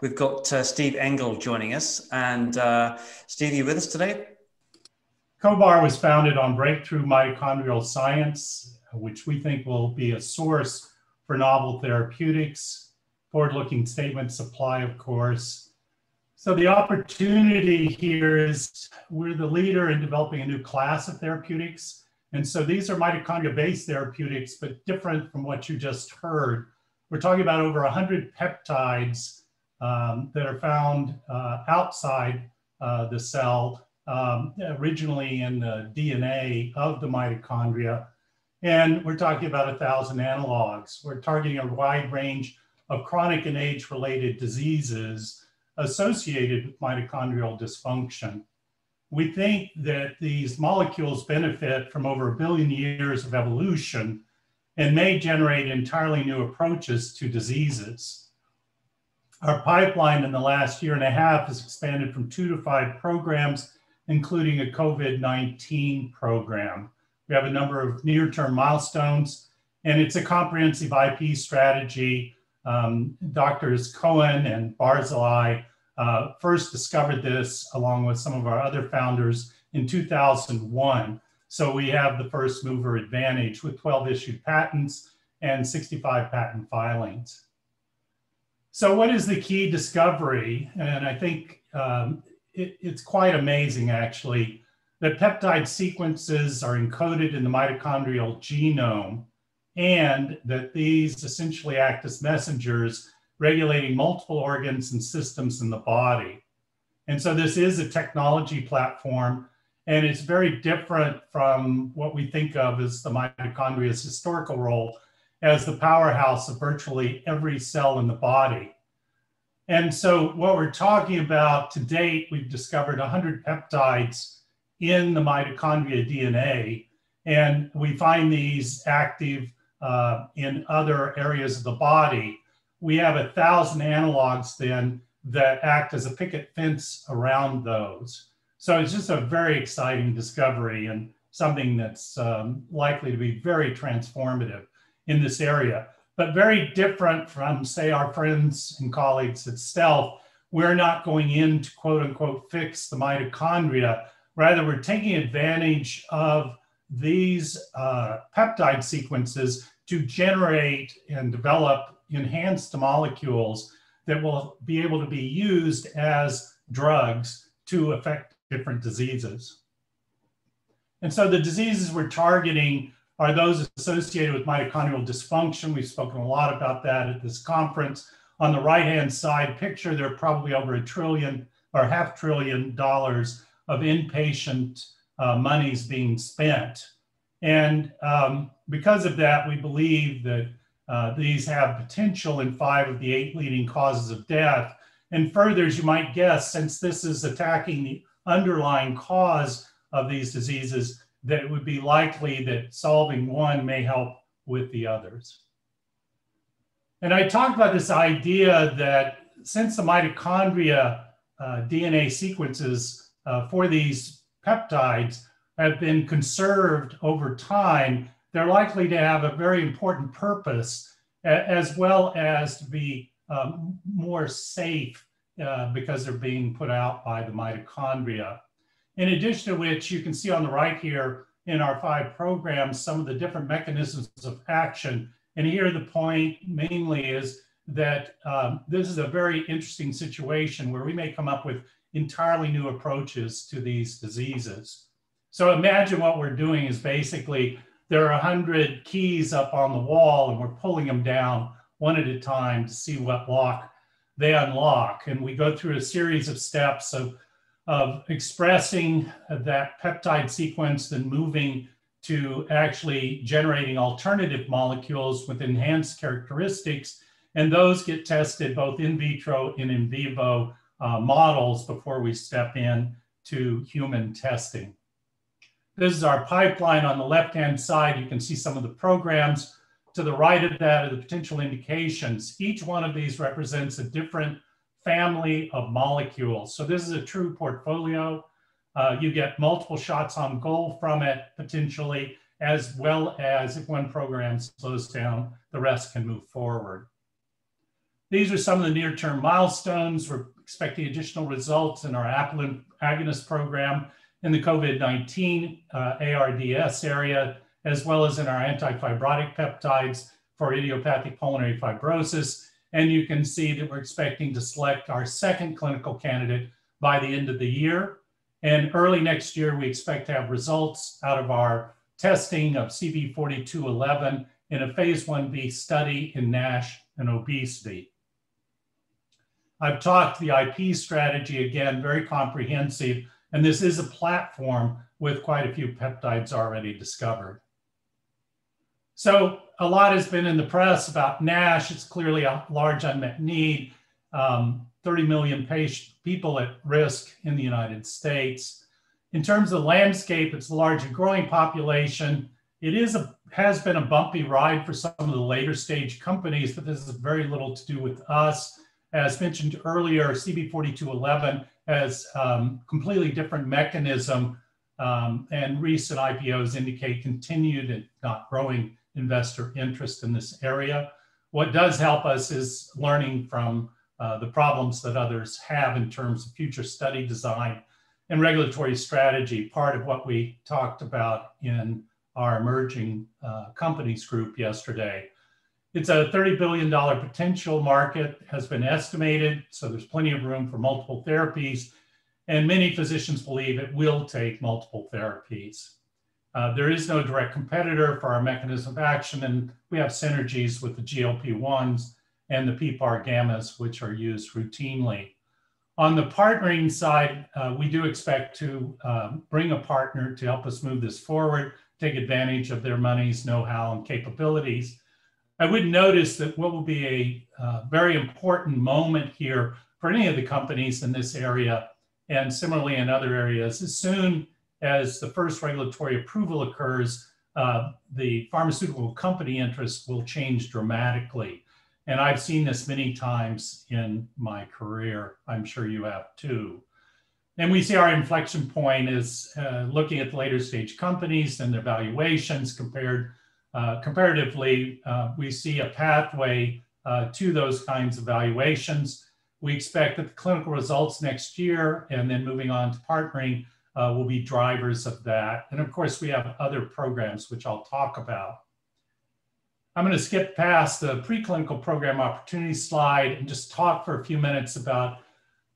We've got Steve Engle joining us. And Steve, are you with us today? CohBar was founded on breakthrough mitochondrial science, which we think will be a source for novel therapeutics. Forward-looking statement supply, of course. So the opportunity here is we're the leader in developing a new class of therapeutics. And so these are mitochondria-based therapeutics, but different from what you just heard. We're talking about over 100 peptides that are found outside the cell, originally in the DNA of the mitochondria. And we're talking about 1,000 analogs. We're targeting a wide range of chronic and age-related diseases associated with mitochondrial dysfunction. We think that these molecules benefit from over 1 billion years of evolution and may generate entirely new approaches to diseases. Our pipeline in the last year and a half has expanded from 2 to 5 programs, including a COVID-19 program. We have a number of near-term milestones, and it's a comprehensive IP strategy. Doctors Cohen and Barzilai first discovered this along with some of our other founders in 2001. So we have the first mover advantage with 12 issued patents and 65 patent filings. So what is the key discovery? And I think it's quite amazing, actually, that peptide sequences are encoded in the mitochondrial genome and that these essentially act as messengers regulating multiple organs and systems in the body. And so this is a technology platform, and it's very different from what we think of as the mitochondria's historical role as the powerhouse of virtually every cell in the body. And so what we're talking about to date, we've discovered 100 peptides in the mitochondria DNA, and we find these active in other areas of the body. We have 1,000 analogs then that act as a picket fence around those. So it's just a very exciting discovery and something that's likely to be very transformative in this area, but very different from, say, our friends and colleagues at Stealth. We're not going in to quote unquote fix the mitochondria. Rather, we're taking advantage of these peptide sequences to generate and develop enhanced molecules that will be able to be used as drugs to affect different diseases. And so the diseases we're targeting are those associated with mitochondrial dysfunction. We've spoken a lot about that at this conference. On the right-hand side picture, there are probably over $1 trillion or $500 billion of inpatient monies being spent. And because of that, we believe that these have potential in 5 of the 8 leading causes of death. And further, as you might guess, since this is attacking the underlying cause of these diseases, that it would be likely that solving one may help with the others. And I talked about this idea that since the mitochondria DNA sequences for these peptides have been conserved over time, they're likely to have a very important purpose, as well as to be more safe because they're being put out by the mitochondria. In addition to which, you can see on the right here in our 5 programs some of the different mechanisms of action. And here the point mainly is that this is a very interesting situation where we may come up with entirely new approaches to these diseases. So imagine what we're doing is basically there are 100 keys up on the wall and we're pulling them down one at a time to see what lock they unlock. And we go through a series of steps of expressing that peptide sequence, then moving to actually generating alternative molecules with enhanced characteristics. And those get tested both in vitro and in vivo models before we step in to human testing. This is our pipeline. On the left-hand side, you can see some of the programs. To the right of that are the potential indications. Each one of these represents a different family of molecules. So this is a true portfolio. You get multiple shots on goal from it potentially, as well as if one program slows down, the rest can move forward. These are some of the near-term milestones. We're expecting additional results in our apelin agonist program in the COVID-19 ARDS area, as well as in our antifibrotic peptides for idiopathic pulmonary fibrosis. And you can see that we're expecting to select our second clinical candidate by the end of the year. And early next year, we expect to have results out of our testing of CB4211 in a phase 1b study in NASH and obesity. I've talked the IP strategy, again, very comprehensive, and this is a platform with quite a few peptides already discovered. So a lot has been in the press about NASH. It's clearly a large unmet need, 30 million people at risk in the United States. In terms of the landscape, it's a large and growing population. It has been a bumpy ride for some of the later stage companies, but this has very little to do with us. As mentioned earlier, CB4211 has completely different mechanism, and recent IPOs indicate continued and not growing investor interest in this area. What does help us is learning from the problems that others have in terms of future study design and regulatory strategy, part of what we talked about in our emerging companies group yesterday. It's a $30 billion potential market, has been estimated, so there's plenty of room for multiple therapies, and many physicians believe it will take multiple therapies. There is no direct competitor for our mechanism of action, and we have synergies with the GLP-1s and the PPAR gammas, which are used routinely. On the partnering side, we do expect to bring a partner to help us move this forward, take advantage of their money's know-how and capabilities. I would notice that what will be a very important moment here for any of the companies in this area, and similarly in other areas, as soon as the first regulatory approval occurs, the pharmaceutical company interest will change dramatically. And I've seen this many times in my career. I'm sure you have too. And we see our inflection point is looking at the later stage companies and their valuations comparatively, we see a pathway to those kinds of valuations. We expect that the clinical results next year and then moving on to partnering will be drivers of that. And of course, we have other programs, which I'll talk about. I'm going to skip past the preclinical program opportunity slide and just talk for a few minutes about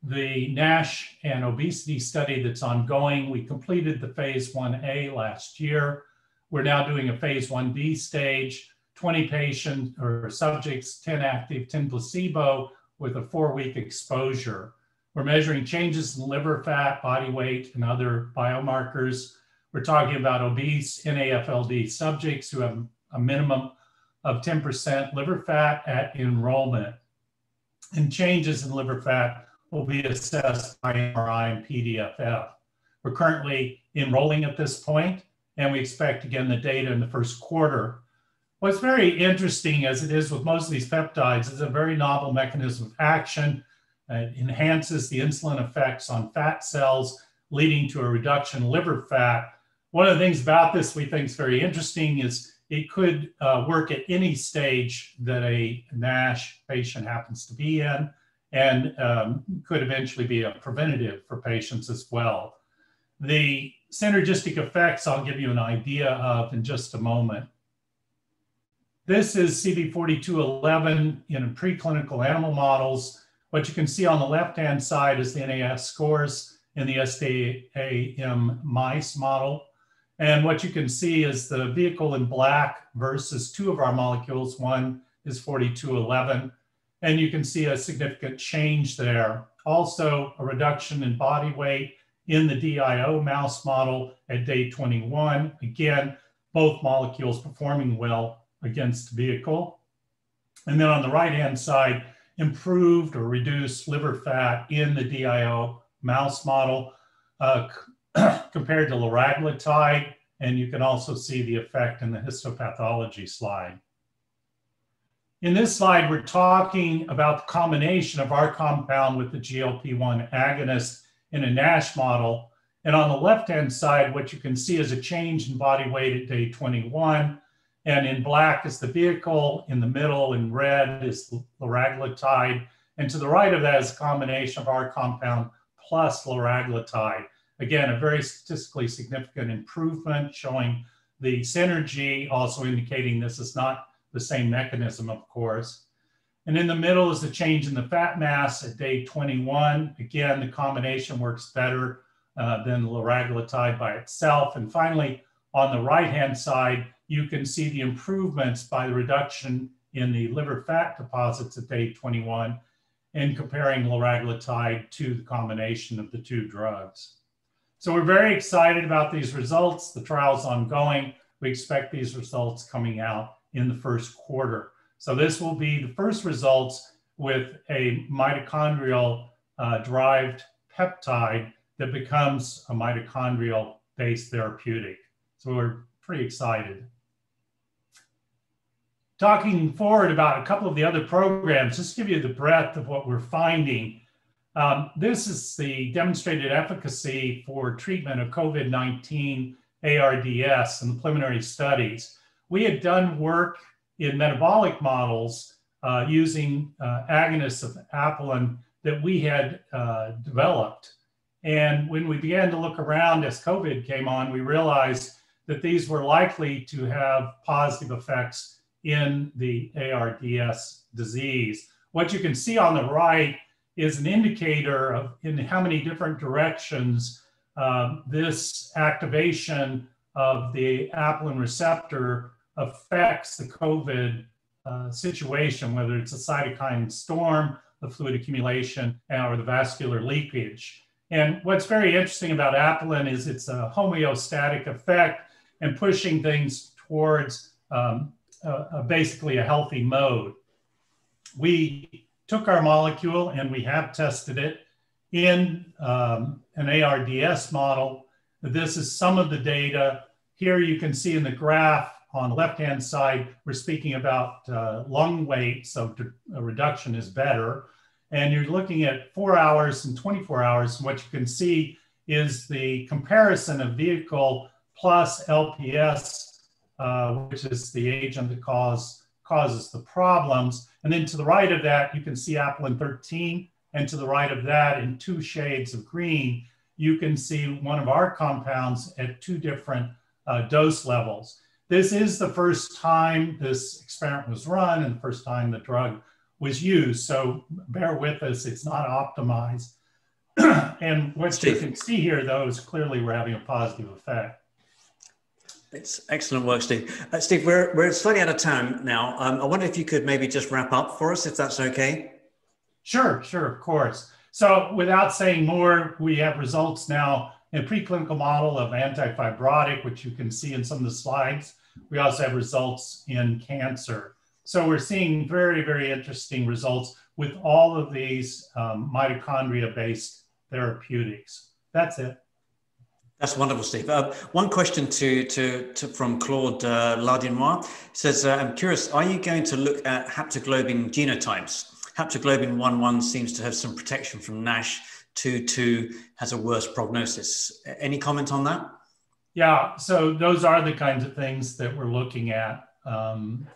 the NASH and obesity study that's ongoing. We completed the phase 1A last year. We're now doing a phase 1B stage, 20 patients or subjects, 10 active, 10 placebo with a 4-week exposure. We're measuring changes in liver fat, body weight, and other biomarkers. We're talking about obese NAFLD subjects who have a minimum of 10% liver fat at enrollment. And changes in liver fat will be assessed by MRI and PDFF. We're currently enrolling at this point, and we expect, again, the data in the first quarter. What's very interesting, as it is with most of these peptides, is a very novel mechanism of action. It enhances the insulin effects on fat cells, leading to a reduction in liver fat. One of the things about this we think is very interesting is it could work at any stage that a NASH patient happens to be in, and could eventually be a preventative for patients as well. The synergistic effects I'll give you an idea of in just a moment. This is CB4211 in preclinical animal models. What you can see on the left-hand side is the NAS scores in the SDAM mice model. And what you can see is the vehicle in black versus 2 of our molecules. One is 4211. And you can see a significant change there. Also, a reduction in body weight in the DIO mouse model at day 21. Again, both molecules performing well against vehicle. And then on the right-hand side, improved or reduced liver fat in the DIO mouse model compared to liraglutide. And you can also see the effect in the histopathology slide. In this slide, we're talking about the combination of our compound with the GLP-1 agonist in a NASH model. And on the left-hand side, what you can see is a change in body weight at day 21. And in black is the vehicle, in the middle in red is liraglutide, and to the right of that is a combination of our compound plus liraglutide. Again, a very statistically significant improvement showing the synergy, also indicating this is not the same mechanism, of course. And in the middle is the change in the fat mass at day 21. Again, the combination works better than liraglutide by itself. And finally, on the right-hand side, you can see the improvements by the reduction in the liver fat deposits at day 21 and comparing liraglutide to the combination of the two drugs. So we're very excited about these results. The trial's ongoing. We expect these results coming out in the first quarter. So this will be the first results with a mitochondrial derived peptide that becomes a mitochondrial-based therapeutic. So we're pretty excited. Talking forward about a couple of the other programs, just to give you the breadth of what we're finding. This is the demonstrated efficacy for treatment of COVID-19 ARDS in the preliminary studies. We had done work in metabolic models using agonists of apelin that we had developed. And when we began to look around as COVID came on, we realized that these were likely to have positive effects in the ARDS disease. What you can see on the right is an indicator of in how many different directions this activation of the apelin receptor affects the COVID situation, whether it's a cytokine storm, the fluid accumulation, or the vascular leakage. And what's very interesting about apelin is it's a homeostatic effect and pushing things towards basically a healthy mode. We took our molecule and we have tested it in an ARDS model. This is some of the data. Here you can see in the graph on the left-hand side, we're speaking about lung weight, so a reduction is better. And you're looking at 4 hours and 24 hours. And what you can see is the comparison of vehicle plus LPS, which is the agent that causes the problems. And then to the right of that, you can see apelin 13. And to the right of that, in 2 shades of green, you can see one of our compounds at 2 different dose levels. This is the first time this experiment was run and the first time the drug was used. So bear with us, it's not optimized. And what you can see here, though, is clearly we're having a positive effect. It's excellent work, Steve. Steve, we're slightly out of time now. I wonder if you could maybe just wrap up for us, if that's okay. Sure, of course. So without saying more, we have results now in a preclinical model of antifibrotic, which you can see in some of the slides. We also have results in cancer. So we're seeing very, very interesting results with all of these mitochondria-based therapeutics. That's it. That's wonderful, Steve. One question from Claude Lardinois. Says, I'm curious, are you going to look at haptoglobin genotypes? Haptoglobin 1.1 seems to have some protection from NASH. 2.2 has a worse prognosis. Any comment on that? Yeah, so those are the kinds of things that we're looking at,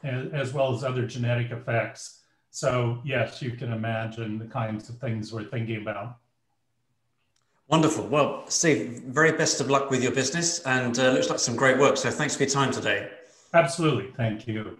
as well as other genetic effects. So yes, you can imagine the kinds of things we're thinking about. Wonderful. Well, Steve, very best of luck with your business, and looks like some great work. So thanks for your time today. Absolutely. Thank you.